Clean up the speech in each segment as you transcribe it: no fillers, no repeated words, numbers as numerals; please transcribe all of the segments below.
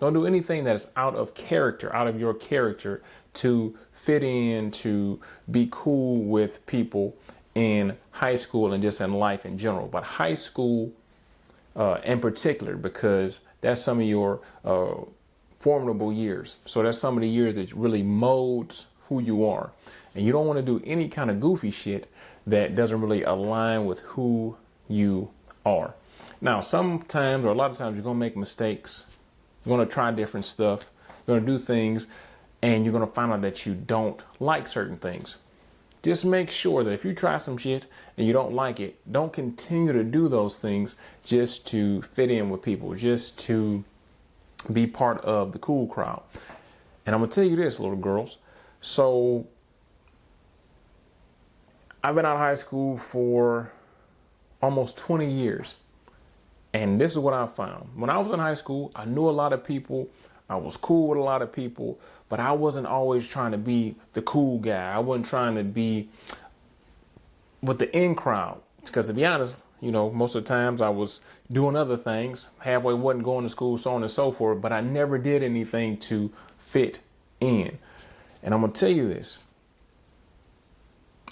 Don't do anything that is out of character, out of your character, to fit in, to be cool with people in high school and just in life in general. But high school in particular, because that's some of your formidable years. So that's some of the years that really molds who you are. And you don't want to do any kind of goofy shit that doesn't really align with who you are. Now, sometimes, or a lot of times, you're going to make mistakes. You're going to try different stuff. You're going to do things, and you're going to find out that you don't like certain things. Just make sure that if you try some shit and you don't like it, don't continue to do those things just to fit in with people, just to be part of the cool crowd. And I'm going to tell you this, little girls. So I've been out of high school for almost 20 years. And this is what I found. When I was in high school, I knew a lot of people. I was cool with a lot of people, but I wasn't always trying to be the cool guy. I wasn't trying to be with the in crowd. Because to be honest, you know, most of the times I was doing other things. Halfway wasn't going to school, so on and so forth. But I never did anything to fit in. And I'm going to tell you this.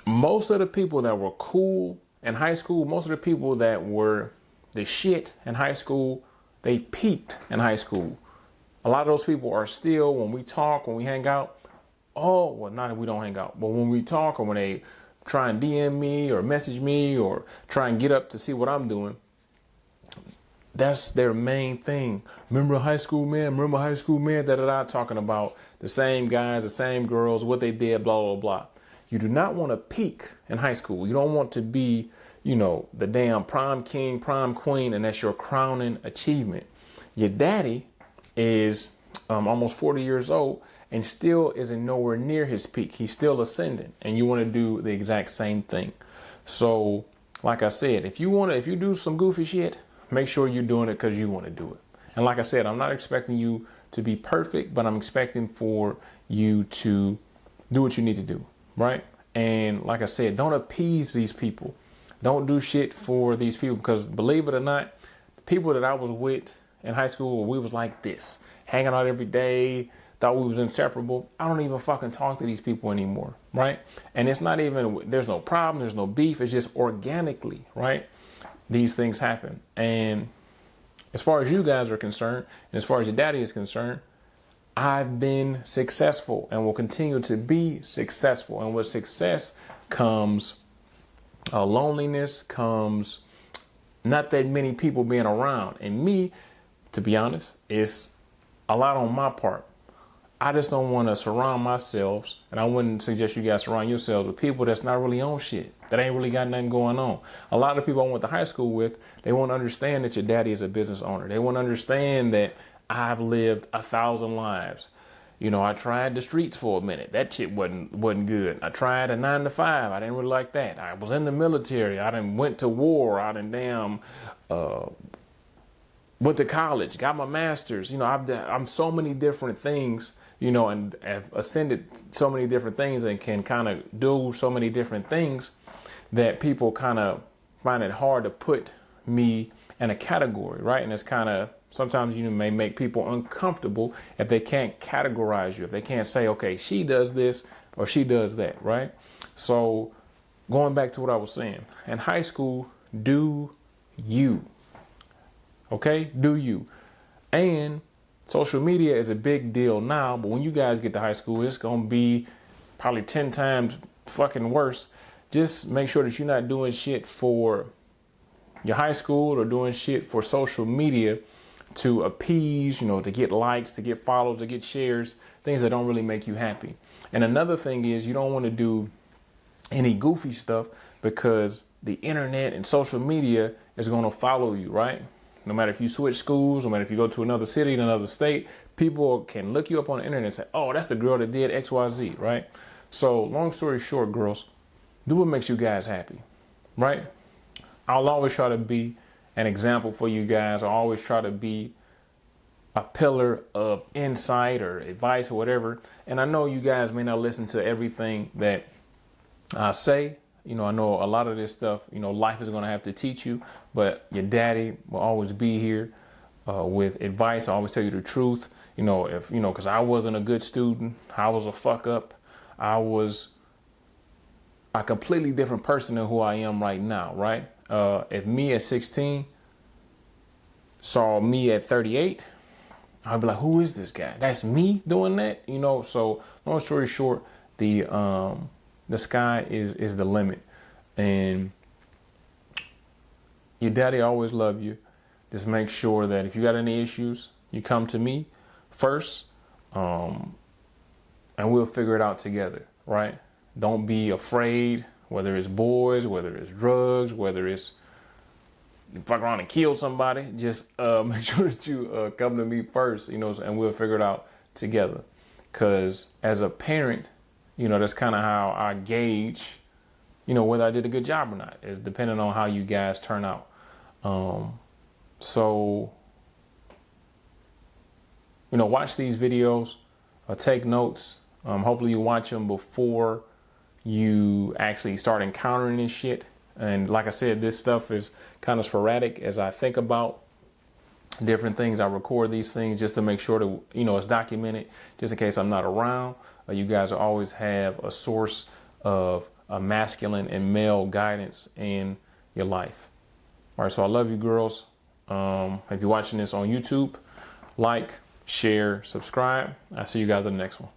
Most of the people that were cool in high school, most of the people that were the shit in high school, they peaked in high school. A lot of those people are still, when we talk, when we hang out, oh, well, not that we don't hang out, but when we talk or when they try and DM me or message me or try and get up to see what I'm doing, that's their main thing. Remember high school, man? Remember high school, man? Da-da-da, talking about the same guys, the same girls, what they did, blah, blah, blah. You do not want to peak in high school. You don't want to be, you know, the damn prom king, prom queen, and that's your crowning achievement. Your daddy is almost 40 years old and still isn't nowhere near his peak. He's still ascending, and you want to do the exact same thing. So, like I said, if you do some goofy shit, make sure you're doing it because you want to do it. And like I said, I'm not expecting you to be perfect, but I'm expecting for you to do what you need to do, right? And like I said, don't appease these people. Don't do shit for these people, because believe it or not, the people that I was with in high school, we was like this, hanging out every day, thought we was inseparable. I don't even fucking talk to these people anymore, right? And it's not even, there's no problem, there's no beef, it's just organically, right? These things happen. And as far as you guys are concerned, and as far as your daddy is concerned, I've been successful and will continue to be successful. And with success comes loneliness, comes not that many people being around. And me, to be honest, it's a lot on my part. I just don't want to surround myself, and I wouldn't suggest you guys surround yourselves with people that's not really on shit, that ain't really got nothing going on. A lot of people I went to high school with, they won't understand that your daddy is a business owner. They won't understand that I've lived 1,000 lives. You know, I tried the streets for a minute. That shit wasn't good. I tried a 9 to 5. I didn't really like that. I was in the military. I done went to war. I done went to college, got my master's. You know, I'm so many different things, you know, and have ascended so many different things and can kind of do so many different things that people kind of find it hard to put me in a category, right? And it's kind of, sometimes you may make people uncomfortable if they can't categorize you, if they can't say, okay, she does this or she does that, right? So going back to what I was saying, in high school, do you. Okay, do you. And social media is a big deal now, but when you guys get to high school, it's going to be probably 10 times fucking worse. Just make sure that you're not doing shit for your high school or doing shit for social media to appease, you know, to get likes, to get follows, to get shares, things that don't really make you happy. And another thing is, you don't want to do any goofy stuff, because the internet and social media is going to follow you, right? No matter if you switch schools, no matter if you go to another city, in another state, people can look you up on the internet and say, oh, that's the girl that did XYZ, right? So long story short, girls, do what makes you guys happy, right? I'll always try to be an example for you guys. I always try to be a pillar of insight or advice or whatever. And I know you guys may not listen to everything that I say. You know, I know a lot of this stuff, you know, life is going to have to teach you, but your daddy will always be here with advice. I always tell you the truth. You know, if, you know, because I wasn't a good student, I was a fuck up. I was a completely different person than who I am right now, right? If me at 16 saw me at 38, I'd be like, who is this guy? That's me doing that, you know? So long story short, the sky is the limit. And your daddy always love you. Just make sure that if you got any issues, you come to me first, and we'll figure it out together, right? Don't be afraid, whether it's boys, whether it's drugs, whether it's you fuck around and kill somebody. Just make sure that you come to me first, you know, and we'll figure it out together. Because as a parent, you know, that's kind of how I gauge, you know, whether I did a good job or not. Is depending on how you guys turn out. So, you know, watch these videos, take notes. Hopefully you watch them before you actually start encountering this shit. And like I said, this stuff is kind of sporadic as I think about different things. I record these things just to make sure that, you know, it's documented just in case I'm not around. You guys will always have a source of a masculine and male guidance in your life. All right, so I love you, girls. If you're watching this on YouTube, like, share, subscribe. I'll see you guys in the next one.